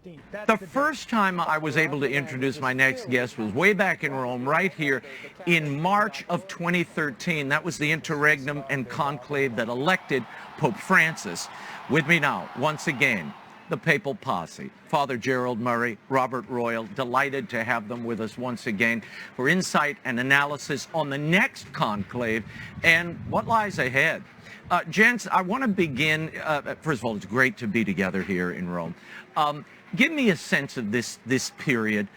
The first time I was able to introduce my next guest was way back in Rome, right here in March of 2013. That was the interregnum and conclave that elected Pope Francis. With me now, once again, the Papal Posse, Father Gerald Murray, Robert Royal, delighted to have them with us once again for insight and analysis on the next conclave and what lies ahead. Gents, I want to begin, first of all, it's great to be together here in Rome. Give me a sense of this period.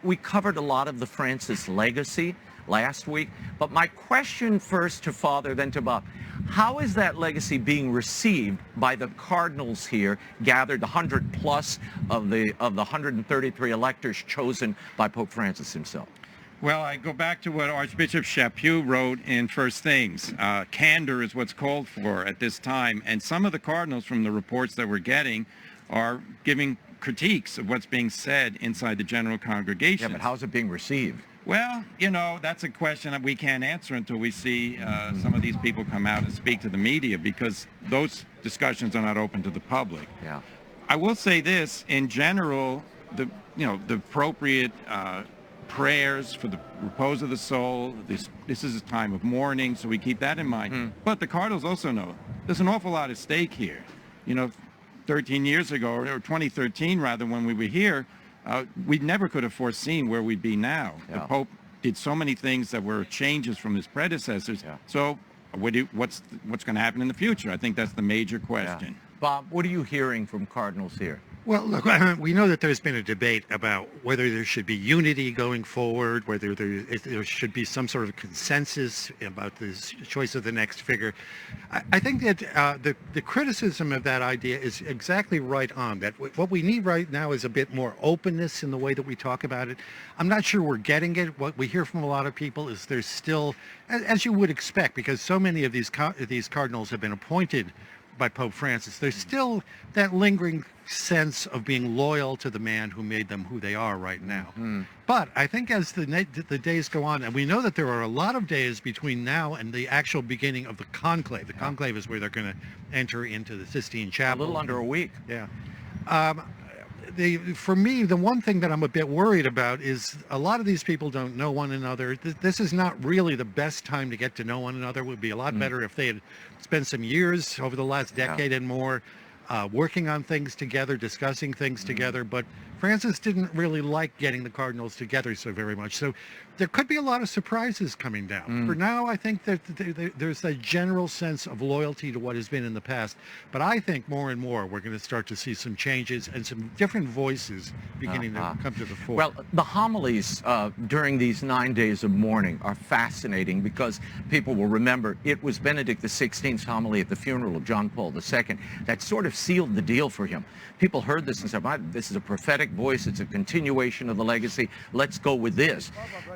We covered a lot of the Francis legacy last week, but my question first to Father, then to Bob. How is that legacy being received by the cardinals here, gathered 100 plus of the 133 electors chosen by Pope Francis himself? Well, I go back to what Archbishop Chaput wrote in First Things. Candor is what's called for at this time, and some of the cardinals from the reports that we're getting are giving critiques of what's being said inside the general congregation. Yeah, but how's it being received? Well, you know, that's a question that we can't answer until we see some of these people come out and speak to the media, because those discussions are not open to the public. Yeah. I will say this, in general, the appropriate prayers for the repose of the soul. This is a time of mourning, so we keep that in mind. But the cardinals also know there's an awful lot at stake here. You know, 13 years ago, or 2013 rather, when we were here, we never could have foreseen where we'd be now. Yeah. The Pope did so many things that were changes from his predecessors. Yeah. So what's going to happen in the future? I think that's the major question. Yeah. Bob, what are you hearing from cardinals here? Well, look, we know that there's been a debate about whether there should be unity going forward, whether there should be some sort of consensus about the choice of the next figure. I think that the criticism of that idea is exactly right on, that what we need right now is a bit more openness in the way that we talk about it. I'm not sure we're getting it. What we hear from a lot of people is there's still, as you would expect, because so many of these cardinals have been appointed by Pope Francis, there's still that lingering sense of being loyal to the man who made them who they are right now. But I think as the days go on, and we know that there are a lot of days between now and the actual beginning of the conclave. The conclave is where they're going to enter into the Sistine Chapel. A little under a week. Yeah. For me, the one thing that I'm a bit worried about is a lot of these people don't know one another. This is not really the best time to get to know one another. It would be a lot better if they had spent some years over the last decade and more working on things together, discussing things together. But Francis didn't really like getting the cardinals together so very much. So there could be a lot of surprises coming down. For now, I think that there's a general sense of loyalty to what has been in the past. But I think more and more we're going to start to see some changes and some different voices beginning to come to the fore. Well, the homilies during these 9 days of mourning are fascinating, because people will remember it was Benedict XVI's homily at the funeral of John Paul II that sort of sealed the deal for him. People heard this and said, this is a prophetic voice, it's a continuation of the legacy, let's go with this.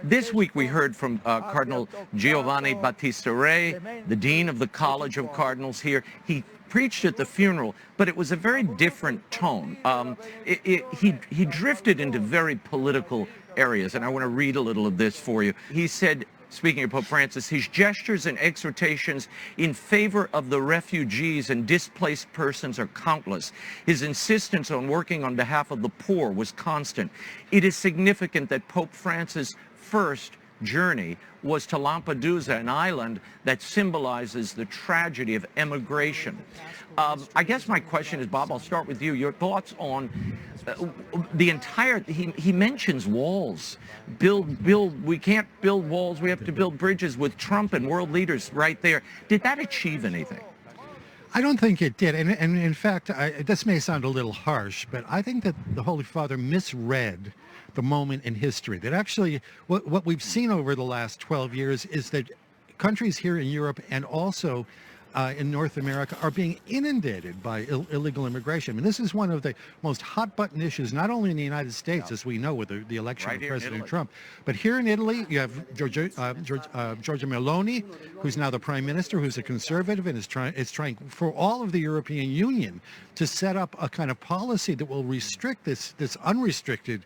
This week we heard from Cardinal Giovanni Battista Re, the Dean of the College of Cardinals here. He preached at the funeral, but it was a very different tone. He drifted into very political areas, and I want to read a little of this for you. He said, speaking of Pope Francis, his gestures and exhortations in favor of the refugees and displaced persons are countless. His insistence on working on behalf of the poor was constant. It is significant that Pope Francis' first journey was to Lampedusa, an island that symbolizes the tragedy of emigration. I guess my question is, Bob, I'll start with you. Your thoughts on the entire, he mentions walls. We can't build walls, we have to build bridges, with Trump and world leaders right there. Did that achieve anything? I don't think it did. And in fact, this may sound a little harsh, but I think that the Holy Father misread the moment in history. That actually, what we've seen over the last 12 years is that countries here in Europe and also in North America are being inundated by illegal immigration. I mean, this is one of the most hot-button issues, not only in the United States, as we know with the election of President Trump, but here in Italy, you have Giorgia Meloni, who's now the prime minister, who's a conservative, and is trying for all of the European Union to set up a kind of policy that will restrict this unrestricted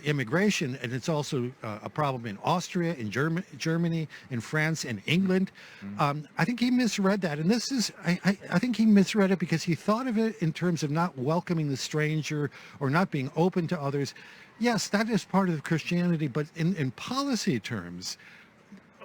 immigration. And it's also a problem in Austria, in Germany, in France, and England. I think he misread that. and this is, I think he misread it because he thought of it in terms of not welcoming the stranger or not being open to others. Yes, that is part of Christianity, but in policy terms,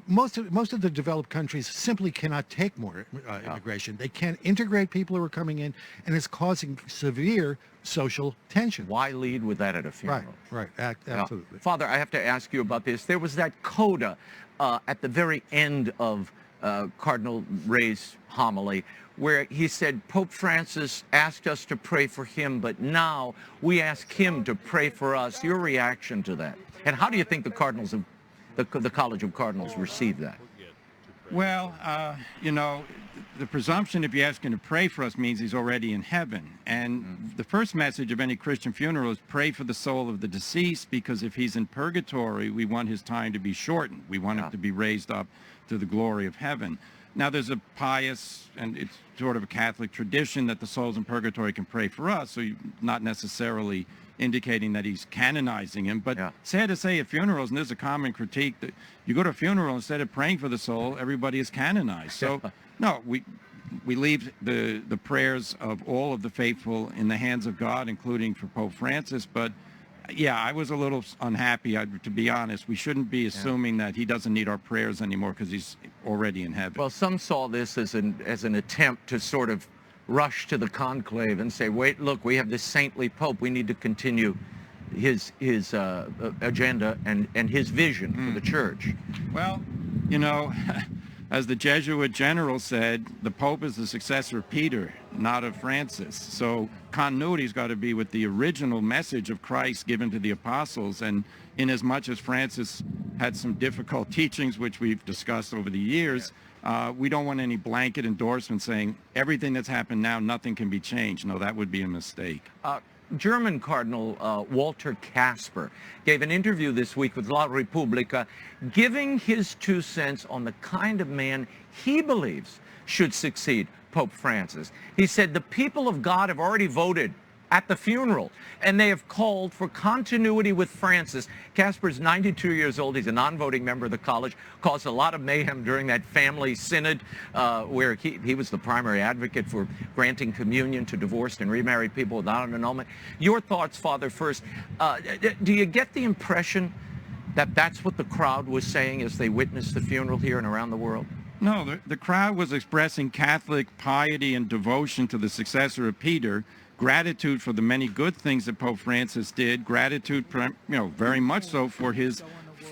most of the developed countries simply cannot take more immigration. They can't integrate people who are coming in, and it's causing severe social tension. Why lead with that at a funeral? Right, Now, absolutely. Father, I have to ask you about this. There was that coda at the very end of Cardinal Ray's homily where he said, Pope Francis asked us to pray for him, but now we ask him to pray for us. Your reaction to that? And how do you think the Cardinals of the College of Cardinals received that? Well, you know, the presumption if you ask him to pray for us means he's already in heaven. And the first message of any Christian funeral is pray for the soul of the deceased, because if he's in purgatory, we want his time to be shortened. We want him to be raised up to the glory of heaven. Now, there's a pious, and it's sort of a Catholic tradition that the souls in purgatory can pray for us, so you're not necessarily indicating that he's canonizing him. But sad to say, at funerals, and there's a common critique, that you go to a funeral, instead of praying for the soul, everybody is canonized. So, no, we leave the prayers of all of the faithful in the hands of God, including for Pope Francis. But yeah, I was a little unhappy, to be honest. We shouldn't be assuming that he doesn't need our prayers anymore because he's already in heaven. Well, some saw this as an attempt to sort of rush to the conclave and say, wait, look, we have this saintly Pope. We need to continue his agenda and his vision for the Church. Well, you know, as the Jesuit general said, the Pope is the successor of Peter, not of Francis. So continuity's got to be with the original message of Christ given to the apostles. And in as much as Francis had some difficult teachings, which we've discussed over the years, we don't want any blanket endorsement saying everything that's happened now, nothing can be changed. No, that would be a mistake. German Cardinal Walter Kasper gave an interview this week with La Repubblica, giving his 2 cents on the kind of man he believes should succeed Pope Francis. He said, the people of God have already voted at the funeral, and they have called for continuity with Francis. Casper's 92 years old. He's a non-voting member of the college, caused a lot of mayhem during that family synod where he was the primary advocate for granting communion to divorced and remarried people without an annulment. Your thoughts, Father, first. Do you get the impression that that's what the crowd was saying as they witnessed the funeral here and around the world? No, the crowd was expressing Catholic piety and devotion to the successor of Peter, gratitude for the many good things that Pope Francis did, gratitude, very much so for his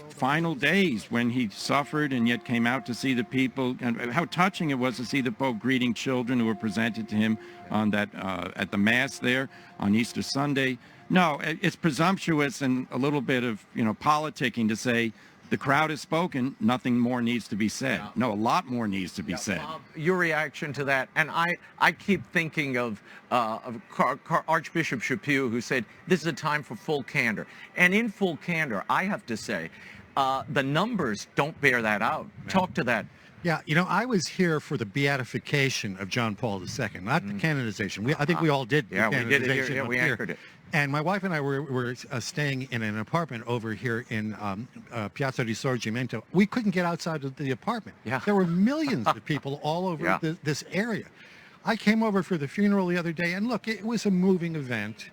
final days when he suffered and yet came out to see the people, and how touching it was to see the Pope greeting children who were presented to him on that at the Mass there on Easter Sunday. No, it's presumptuous and a little bit of politicking to say the crowd has spoken, nothing more needs to be said. No, a lot more needs to be said. Bob, your reaction to that, and I keep thinking of Archbishop Chaput, who said, this is a time for full candor. And in full candor, I have to say, the numbers don't bear that out. Talk to that. Yeah, I was here for the beatification of John Paul II, not the canonization. I think we all did the canonization. We did it here. Yeah, we anchored it. And my wife and I were staying in an apartment over here in Piazza Risorgimento. We couldn't get outside of the apartment. Yeah. There were millions of people all over this area. I came over for the funeral the other day, and look, it was a moving event.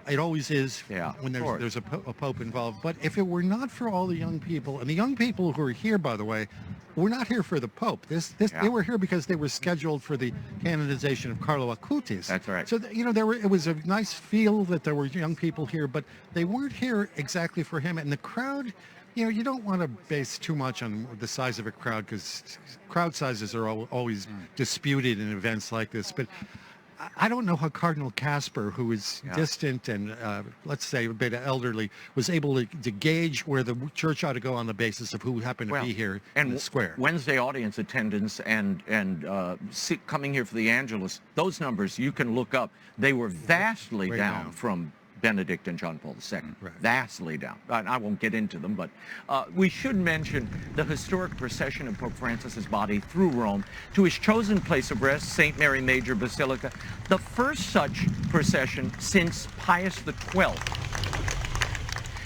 It always is when there's a pope involved. But if it were not for all the young people, and the young people who are here, by the way, we're not here for the Pope. They were here because they were scheduled for the canonization of Carlo Acutis. That's right. So it was a nice feel that there were young people here, but they weren't here exactly for him. And the crowd, you don't want to base too much on the size of a crowd, because crowd sizes are always disputed in events like this. But I don't know how Cardinal Kasper, who is distant and, let's say, a bit elderly, was able to gauge where the church ought to go on the basis of who happened to be here in the square. Wednesday audience attendance and coming here for the Angelus, those numbers you can look up. They were vastly down from Benedict and John Paul II, vastly down. I won't get into them, but we should mention the historic procession of Pope Francis's body through Rome to his chosen place of rest, St. Mary Major Basilica, the first such procession since Pius XII.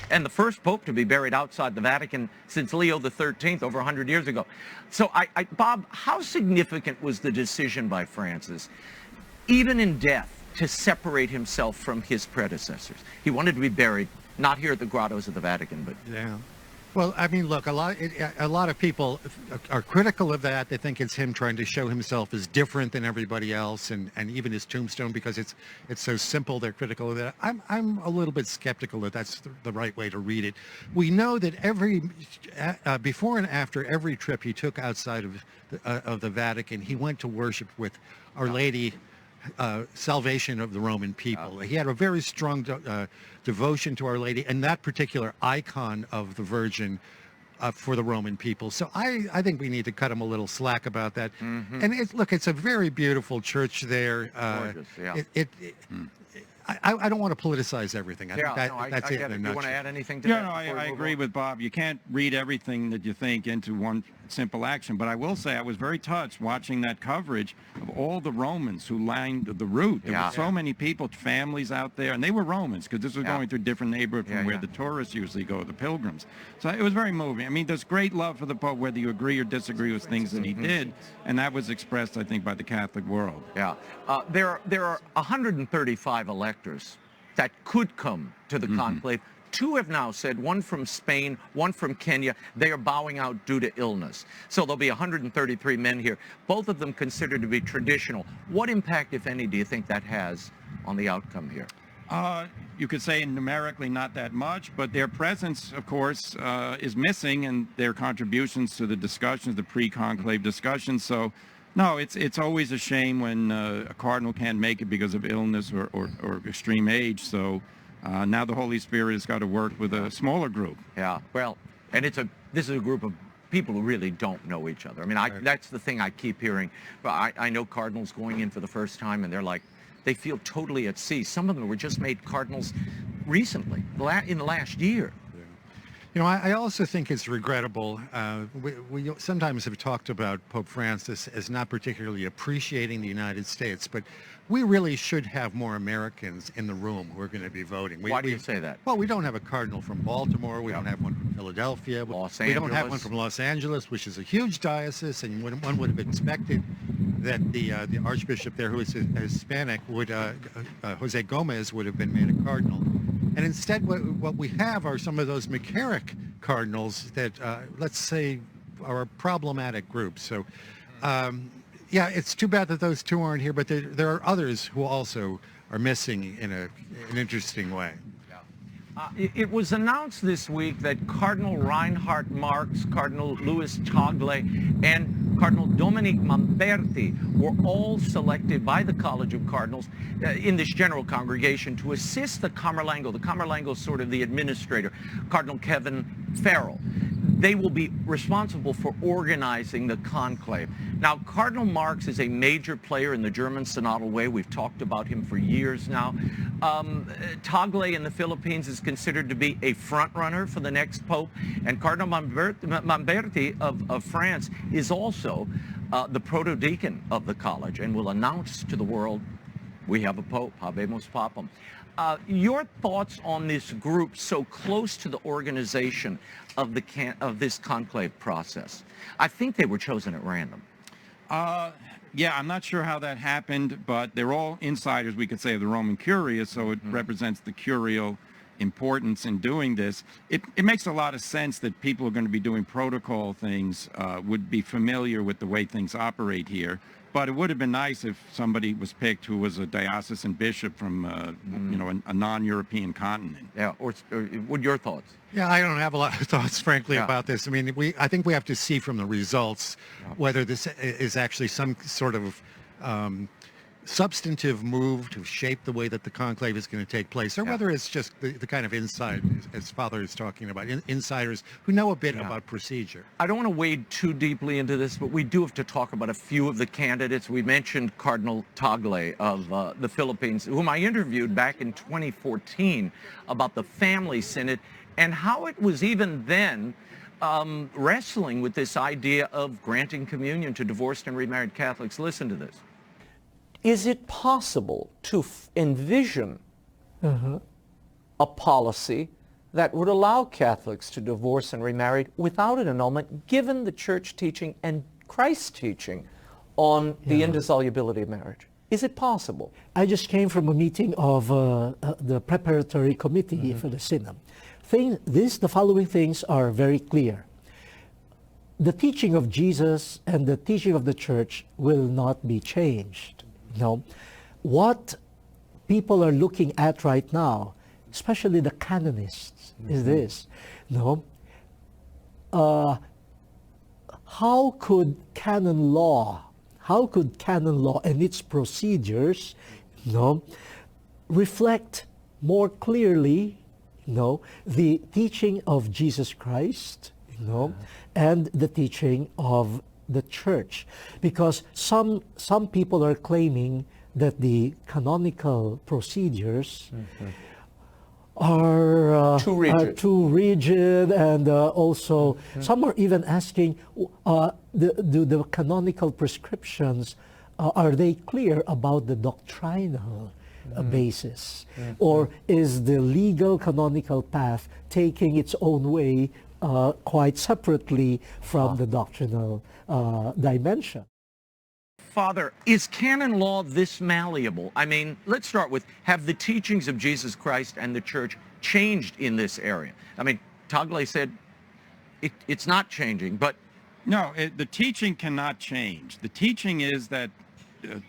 and the first pope to be buried outside the Vatican since Leo XIII over 100 years ago. So, Bob, how significant was the decision by Francis, even in death, to separate himself from his predecessors? He wanted to be buried, not here at the grottos of the Vatican, but... Yeah. Well, I mean, look, a lot of people are critical of that. They think it's him trying to show himself as different than everybody else, and even his tombstone, because it's so simple. They're critical of that. I'm a little bit skeptical that that's the right way to read it. We know that before and after every trip he took outside of the Vatican, he went to worship with Our Lady, salvation of the Roman people. He had a very strong devotion to Our Lady and that particular icon of the Virgin for the Roman people. So I think we need to cut him a little slack about that. Mm-hmm. And it's a very beautiful church there. Gorgeous, yeah. I don't want to politicize everything. I think that's I it get in it. a You want to nutshell. add anything to Yeah, that? no, before we I move agree on? with Bob. You can't read everything that you think into one simple action. But I will say I was very touched watching that coverage of all the Romans who lined the route. There were so many people, families out there, and they were Romans, because this was going through a different neighborhood from where the tourists usually go, the pilgrims. So it was very moving. I mean, there's great love for the Pope, whether you agree or disagree with things that he did, and that was expressed, I think, by the Catholic world. Yeah. There are 135 electors that could come to the conclave. 2 have now said, one from Spain, one from Kenya, they are bowing out due to illness. So there'll be 133 men here, both of them considered to be traditional. What impact, if any, do you think that has on the outcome here? You could say numerically not that much, but their presence, of course, is missing, and their contributions to the discussions, the pre-conclave discussions. So, no, it's always a shame when a cardinal can't make it because of illness or extreme age. So now the Holy Spirit has got to work with a smaller group. Yeah, well, and this is a group of people who really don't know each other. I mean, that's the thing I keep hearing. But I know cardinals going in for the first time, and they're like, they feel totally at sea. Some of them were just made cardinals recently, in the last year. You know, I also think it's regrettable. We sometimes have talked about Pope Francis as not particularly appreciating the United States, but we really should have more Americans in the room who are going to be voting. Why do you say that? Well, we don't have a cardinal from Baltimore. We don't have one from Philadelphia. We don't have one from Los Angeles, which is a huge diocese, and one would have expected that the Archbishop there, who is Hispanic, Jose Gomez, would have been made a cardinal. And instead, what we have are some of those McCarrick cardinals that, let's say, are a problematic group. So, yeah, it's too bad that those 2 aren't here, but there are others who also are missing in an interesting way. It was announced this week that Cardinal Reinhard Marx, Cardinal Louis Tagle, and Cardinal Dominique Mamberti were all selected by the College of Cardinals in this general congregation to assist the Camerlengo. The Camerlengo is sort of the administrator, Cardinal Kevin Farrell. They will be responsible for organizing the conclave. Now, Cardinal Marx is a major player in the German synodal way. We've talked about him for years now. Tagle in the Philippines is considered to be a front runner for the next pope. And Cardinal Mamberti of France is also the protodeacon of the college and will announce to the world, we have a pope, habemus papam. Your thoughts on this group so close to the organization of this conclave process? I think they were chosen at random. Yeah, I'm not sure how that happened, but they're all insiders, we could say, of the Roman Curia, so it represents the curial importance in doing this. It makes a lot of sense that people who are going to be doing protocol things would be familiar with the way things operate here. But it would have been nice if somebody was picked who was a diocesan bishop from, you know, a non-European continent. Yeah, or what are your thoughts? Yeah, I don't have a lot of thoughts, frankly, about this. I mean, I think we have to see from the results whether this is actually some sort of substantive move to shape the way that the conclave is going to take place, or whether it's just the kind of inside, as Father is talking about, insiders who know a bit about procedure. I don't want to wade too deeply into this, but we do have to talk about a few of the candidates. We mentioned Cardinal Tagle of the Philippines, whom I interviewed back in 2014 about the family synod and how it was even then wrestling with this idea of granting communion to divorced and remarried Catholics. Listen to this. Is it possible to envision a policy that would allow Catholics to divorce and remarry without an annulment, given the church teaching and Christ's teaching on the indissolubility of marriage? Is it possible? I just came from a meeting of the preparatory committee for the synod. The following things are very clear. The teaching of Jesus and the teaching of the church will not be changed. No. What people are looking at right now, especially the canonists, is this. No. How could canon law and its procedures, reflect more clearly, the teaching of Jesus Christ, and the teaching of the church? Because some people are claiming that the canonical procedures are too rigid, and also some are even asking, the canonical prescriptions, are they clear about the doctrinal basis? Or is the legal canonical path taking its own way quite separately from the doctrinal dimension? Father, is canon law this malleable? I mean, let's start with, have the teachings of Jesus Christ and the church changed in this area? I mean, Tagle said it's not changing, but... No, the teaching cannot change. The teaching is that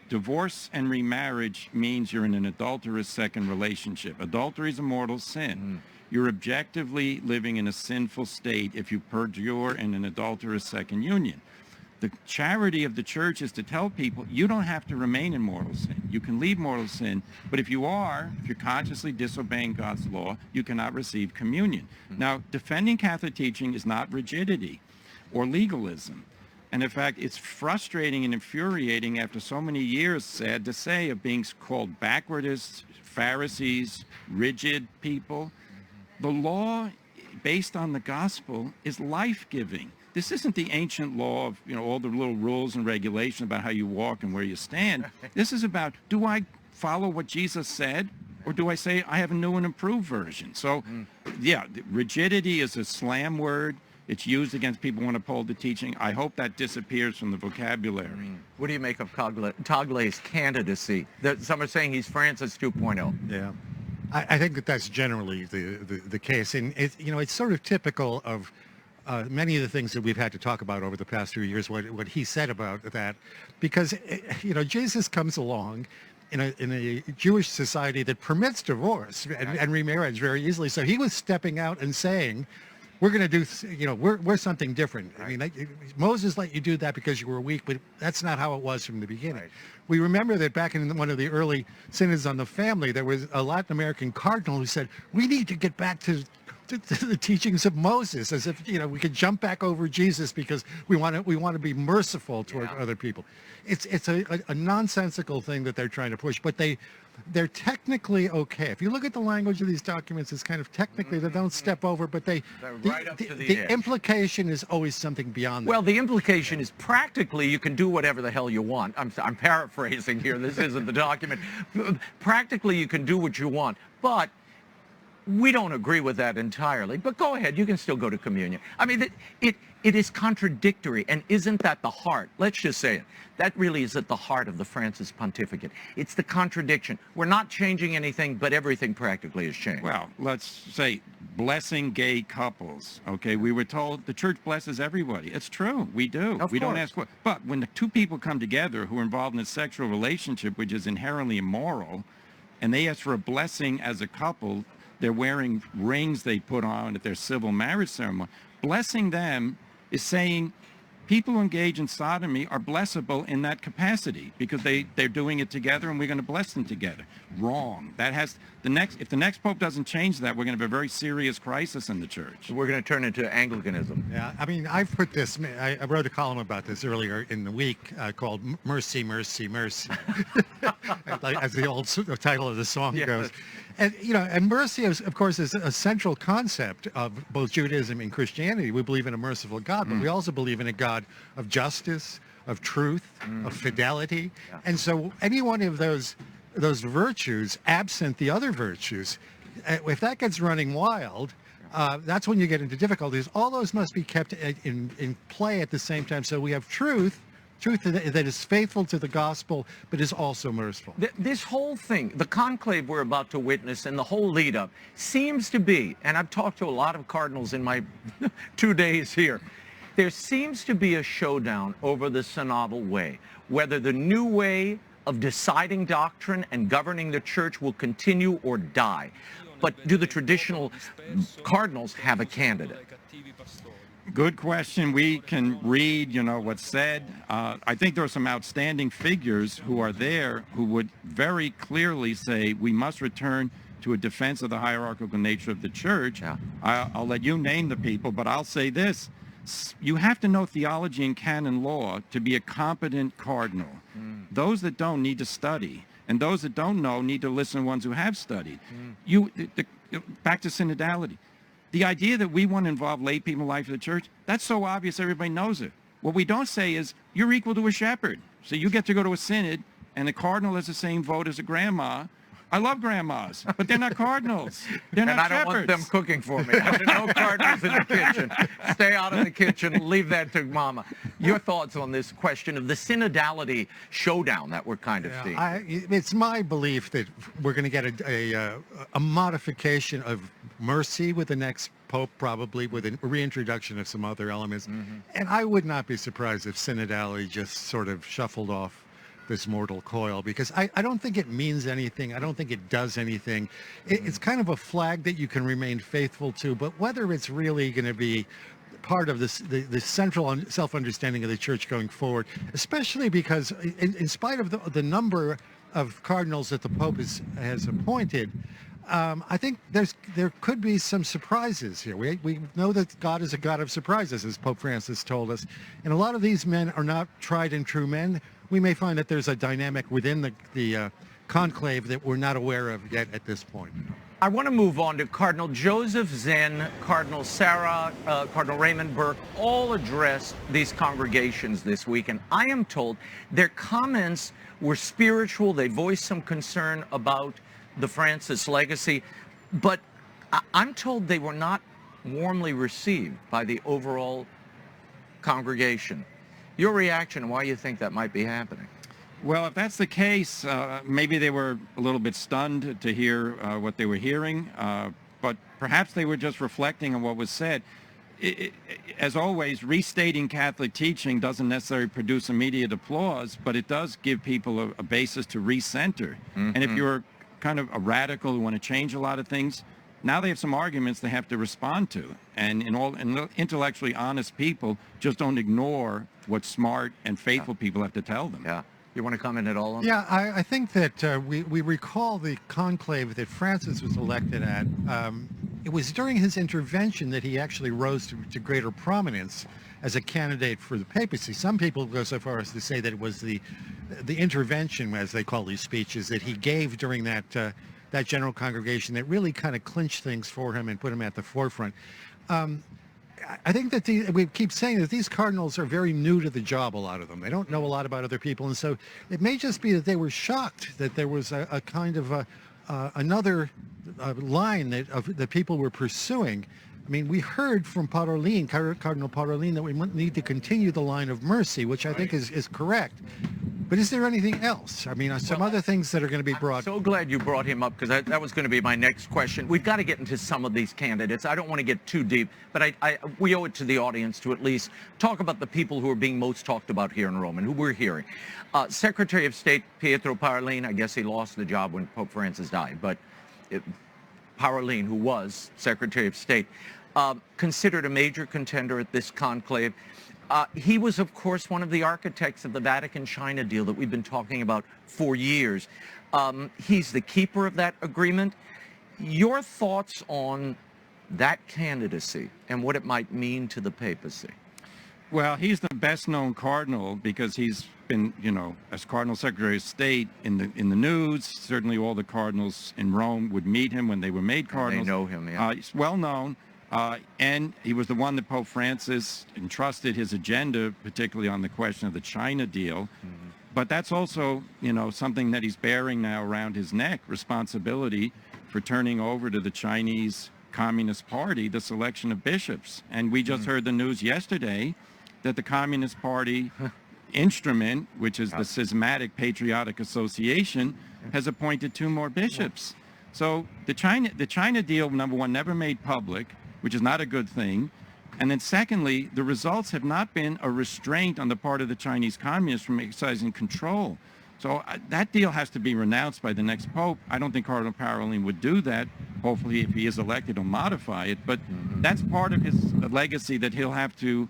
divorce and remarriage means you're in an adulterous second relationship. Adultery is a mortal sin. You're objectively living in a sinful state if you perjure in an adulterous second union. The charity of the church is to tell people you don't have to remain in mortal sin. You can leave mortal sin, but if you're consciously disobeying God's law, you cannot receive communion. Now, defending Catholic teaching is not rigidity or legalism. And in fact, it's frustrating and infuriating after so many years, sad to say, of being called backwardists, Pharisees, rigid people. The law based on the gospel is life-giving. This isn't the ancient law of, all the little rules and regulations about how you walk and where you stand. This is about, do I follow what Jesus said, or do I say I have a new and improved version? So, yeah, rigidity is a slam word. It's used against people who want to uphold the teaching. I hope that disappears from the vocabulary. What do you make of Tagle's candidacy? Some are saying he's Francis 2.0. Yeah. I think that's generally the case. And it's sort of typical of many of the things that we've had to talk about over the past few years, what he said about that, because Jesus comes along in a Jewish society that permits divorce and remarriage very easily. So he was stepping out and saying, we're going to do, we're something different. I mean, Moses let you do that because you were weak, but that's not how it was from the beginning. We remember that back in one of the early synods on the family, there was a Latin American cardinal who said, we need to get back to the teachings of Moses, as if we could jump back over Jesus because we want to be merciful toward other people. It's a nonsensical thing that they're trying to push, but they're technically okay. If you look at the language of these documents, it's kind of technically they don't step over, but They're right up to the edge. Implication is always something beyond that. Well, the implication is practically you can do whatever the hell you want. I'm paraphrasing here. This isn't the document. Practically you can do what you want, but we don't agree with that entirely. But go ahead. You can still go to communion. I mean, it is contradictory, and isn't that the heart? Let's just say it. That really is at the heart of the Francis pontificate. It's the contradiction. We're not changing anything, but everything practically has changed. Well, let's say blessing gay couples. Okay, we were told the church blesses everybody. It's true. We do. Of we course. don't ask for. But when the two people come together who are involved in a sexual relationship, which is inherently immoral, and they ask for a blessing as a couple, they're wearing rings they put on at their civil marriage ceremony. Blessing them is saying people who engage in sodomy are blessable in that capacity because they're doing it together and we're going to bless them together. Wrong. If the next pope doesn't change that, we're going to have a very serious crisis in the church. We're going to turn into Anglicanism. Yeah, I mean, I've put this, I wrote a column about this earlier in the week called Mercy, Mercy, Mercy, as the old title of the song goes. And, and mercy, of course, is a central concept of both Judaism and Christianity. We believe in a merciful God, but we also believe in a God of justice, of truth, of fidelity. Yeah. And so any one of those virtues, absent the other virtues, if that gets running wild, that's when you get into difficulties. All those must be kept in play at the same time. So we have truth that is faithful to the gospel, but is also merciful. This whole thing, the conclave we're about to witness and the whole lead up seems to be, and I've talked to a lot of cardinals in my 2 days here, there seems to be a showdown over the synodal way, whether the new way of deciding doctrine and governing the church will continue or die. But do the traditional cardinals have a candidate? Good question. We can read, what's said. I think there are some outstanding figures who are there who would very clearly say we must return to a defense of the hierarchical nature of the church. Yeah. I'll let you name the people, but I'll say this. You have to know theology and canon law to be a competent cardinal. Those that don't need to study, and those that don't know need to listen to ones who have studied. Back to synodality. The idea that we want to involve lay people in the life of the church, that's so obvious everybody knows it. What we don't say is, you're equal to a shepherd. So you get to go to a synod, and the cardinal has the same vote as a grandma. I love grandmas, but they're not cardinals. They're not And I don't want them shepherds. cooking for me. No cardinals in the kitchen. Stay out of the kitchen. Leave that to mama. Your thoughts on this question of the synodality showdown that we're kind of seeing? It's my belief that we're going to get a modification of mercy with the next pope, probably with a reintroduction of some other elements. And I would not be surprised if synodality just sort of shuffled off this mortal coil, because I don't think it means anything. I don't think it does anything. It's kind of a flag that you can remain faithful to, but whether it's really going to be part of this, the central self-understanding of the church going forward, especially because in spite of the number of cardinals that the Pope has appointed, I think there could be some surprises here. We know that God is a God of surprises, as Pope Francis told us, and a lot of these men are not tried and true men. We may find that there's a dynamic within the conclave that we're not aware of yet at this point. I want to move on to Cardinal Joseph Zen, Cardinal Sarah, Cardinal Raymond Burke, all addressed these congregations this week, and I am told their comments were spiritual. They voiced some concern about the Francis legacy, but I'm told they were not warmly received by the overall congregation. Your reaction, why you think that might be happening? Well, if that's the case, maybe they were a little bit stunned to hear what they were hearing, but perhaps they were just reflecting on what was said. As always, restating Catholic teaching doesn't necessarily produce immediate applause, but it does give people a basis to recenter. And if you're kind of a radical who want to change a lot of things, now they have some arguments they have to respond to. And intellectually honest people just don't ignore what smart and faithful people have to tell them. Yeah. You want to comment at all on that? Yeah, I think that we recall the conclave that Francis was elected at. It was during his intervention that he actually rose to greater prominence as a candidate for the papacy. Some people go so far as to say that it was the intervention, as they call these speeches, that he gave during that general congregation that really kind of clinched things for him and put him at the forefront. I think that we keep saying that these cardinals are very new to the job, a lot of them. They don't know a lot about other people, and so it may just be that they were shocked that there was a kind of another line that people were pursuing. I mean, we heard from Parolin, Cardinal Parolin, that we need to continue the line of mercy, which I think is correct. But is there anything else? I mean, some other things that are going to be brought. I'm so glad you brought him up, because that was going to be my next question. We've got to get into some of these candidates. I don't want to get too deep, but we owe it to the audience to at least talk about the people who are being most talked about here in Rome and who we're hearing. Secretary of State Pietro Parolin, I guess he lost the job when Pope Francis died, but Parolin, who was Secretary of State, considered a major contender at this conclave. He was, of course, one of the architects of the Vatican-China deal that we've been talking about for years. He's the keeper of that agreement. Your thoughts on that candidacy and what it might mean to the papacy? Well, he's the best-known cardinal because he's been, as Cardinal Secretary of State in the news. Certainly all the cardinals in Rome would meet him when they were made cardinals. They know him, yeah. He's well-known. And he was the one that Pope Francis entrusted his agenda, particularly on the question of the China deal. But that's also, something that he's bearing now around his neck, responsibility for turning over to the Chinese Communist Party the selection of bishops. And we just heard the news yesterday that the Communist Party instrument, which is the Schismatic Patriotic Association, has appointed 2 more bishops. So the China deal, number one, never made public, which is not a good thing. And then secondly, the results have not been a restraint on the part of the Chinese communists from exercising control. So that deal has to be renounced by the next pope. I don't think Cardinal Parolin would do that. Hopefully, if he is elected, he'll modify it. But that's part of his legacy that he'll have to,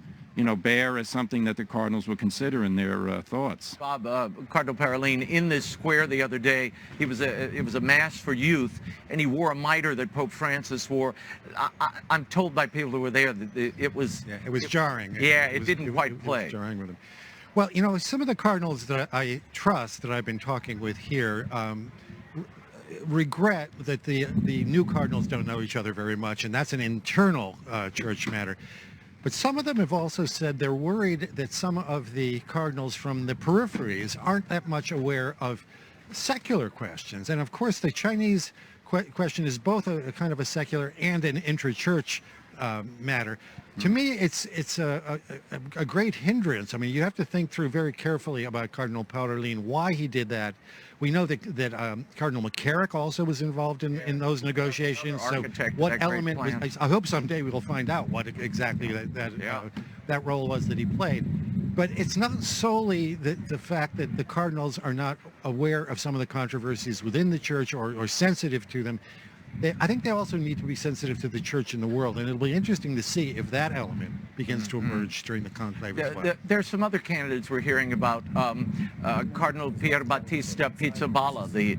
bear as something that the cardinals will consider in their thoughts. Bob, Cardinal Parolin, in this square the other day, it was a mass for youth, and he wore a mitre that Pope Francis wore. I'm told by people who were there that it was... Yeah, it was jarring. It didn't quite play. It was jarring with him. Well, some of the cardinals that I trust that I've been talking with here regret that the new cardinals don't know each other very much, and that's an internal church matter. But some of them have also said they're worried that some of the cardinals from the peripheries aren't that much aware of secular questions. And of course, the Chinese question is both a kind of a secular and an intra-church matter. To me, it's a great hindrance. I mean, you have to think through very carefully about Cardinal Parolin, why he did that. We know that Cardinal McCarrick also was involved in those negotiations. So what element was, I hope someday we'll find out what exactly that role was that he played. But it's not solely the fact that the cardinals are not aware of some of the controversies within the church or sensitive to them. I think they also need to be sensitive to the church in the world, and it'll be interesting to see if that element begins to emerge during the conclave as well. There's some other candidates we're hearing about. Cardinal Pier Battista Pizzaballa, the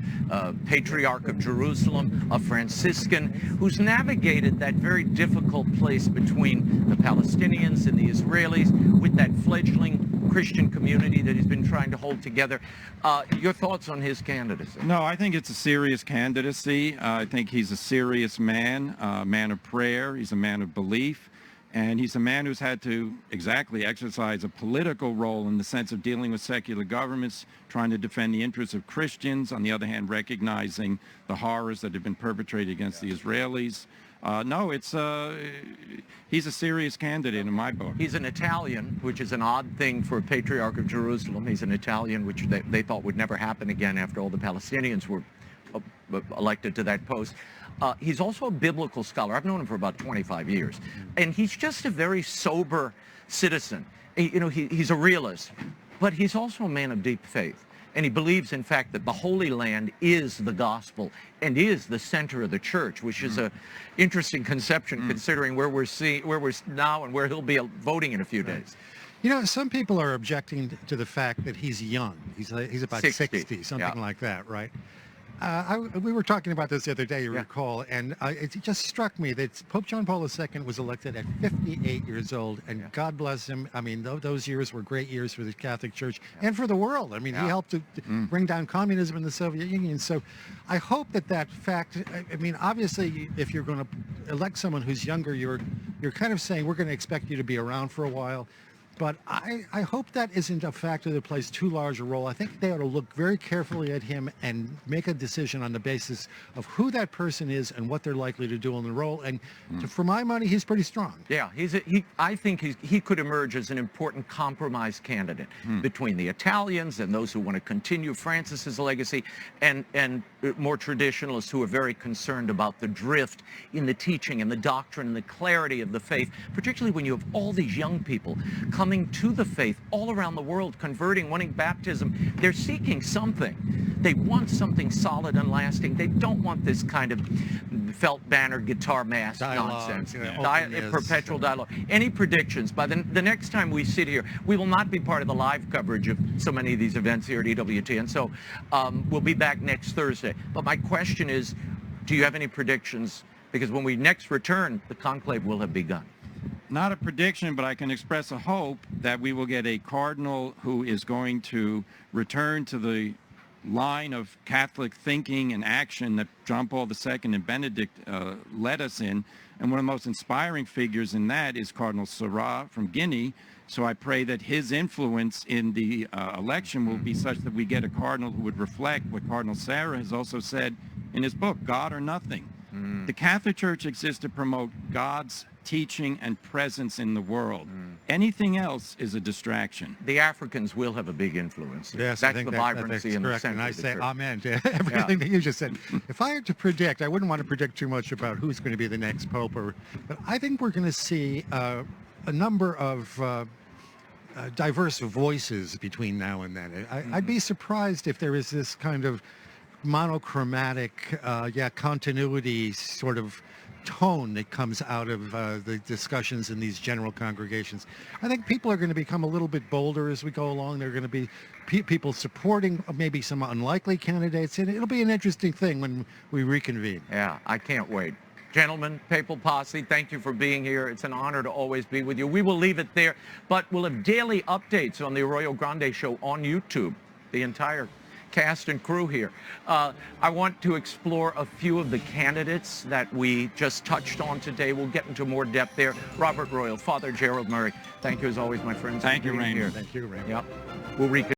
Patriarch of Jerusalem, a Franciscan, who's navigated that very difficult place between the Palestinians and the Israelis with that fledgling Christian community that he's been trying to hold together. Your thoughts on his candidacy? No, I think it's a serious candidacy. I think he's a serious man, a man of prayer. He's a man of belief. And he's a man who's had to exactly exercise a political role in the sense of dealing with secular governments, trying to defend the interests of Christians, on the other hand, recognizing the horrors that have been perpetrated against the Israelis. He's a serious candidate in my book. He's an Italian, which is an odd thing for a Patriarch of Jerusalem. He's an Italian, which they thought would never happen again after all the Palestinians were elected to that post. He's also a biblical scholar. I've known him for about 25 years. And he's just a very sober citizen. He's a realist, but he's also a man of deep faith. And he believes, in fact, that the Holy Land is the gospel and is the center of the church, which is an interesting conception considering where we're now and where he'll be voting in a few days. Some people are objecting to the fact that he's young. He's about 60 something like that, right? We were talking about this the other day, you recall, and it just struck me that Pope John Paul II was elected at 58 years old, and God bless him. I mean, those years were great years for the Catholic Church and for the world. I mean, he helped to bring down communism in the Soviet Union. So I hope that fact, I mean, obviously, if you're going to elect someone who's younger, you're kind of saying we're going to expect you to be around for a while. But I hope that isn't a factor that plays too large a role. I think they ought to look very carefully at him and make a decision on the basis of who that person is and what they're likely to do in the role. And for my money, he's pretty strong. Yeah, I think he could emerge as an important compromise candidate between the Italians and those who want to continue Francis's legacy and more traditionalists who are very concerned about the drift in the teaching and the doctrine and the clarity of the faith, particularly when you have all these young people coming to the faith all around the world, converting, wanting baptism. They're seeking something. They want something solid and lasting. They don't want this kind of felt banner guitar mask nonsense. Perpetual dialogue. Any predictions? By the next time we sit here, we will not be part of the live coverage of so many of these events here at EWT, and so we'll be back next Thursday. But my question is, do you have any predictions? Because when we next return, the conclave will have begun. Not a prediction, but I can express a hope that we will get a cardinal who is going to return to the line of Catholic thinking and action that John Paul II and Benedict led us in. And one of the most inspiring figures in that is Cardinal Sarah from Guinea. So I pray that his influence in the election will be such that we get a cardinal who would reflect what Cardinal Sarah has also said, in his book, God or Nothing. The Catholic Church exists to promote God's teaching and presence in the world. Anything else is a distraction. The Africans will have a big influence. Yes, I That's think the that's vibrancy and the correct. center And I of the say church. amen to everything that you just said. If I had to predict, I wouldn't want to predict too much about who's going to be the next pope, but I think we're going to see a number of diverse voices between now and then. I'd be surprised if there is this kind of monochromatic, continuity sort of tone that comes out of the discussions in these general congregations. I think people are going to become a little bit bolder as we go along. There are going to be people supporting maybe some unlikely candidates, and it'll be an interesting thing when we reconvene. Yeah, I can't wait. Gentlemen, Papal Posse, thank you for being here. It's an honor to always be with you. We will leave it there, but we'll have daily updates on the Arroyo Grande Show on YouTube, the entire cast and crew here. I want to explore a few of the candidates that we just touched on today. We'll get into more depth there. Robert Royal, Father Gerald Murray, thank you as always, my friends. Thank you, for being Raymond. here. Thank you, Raymond. Yep. We'll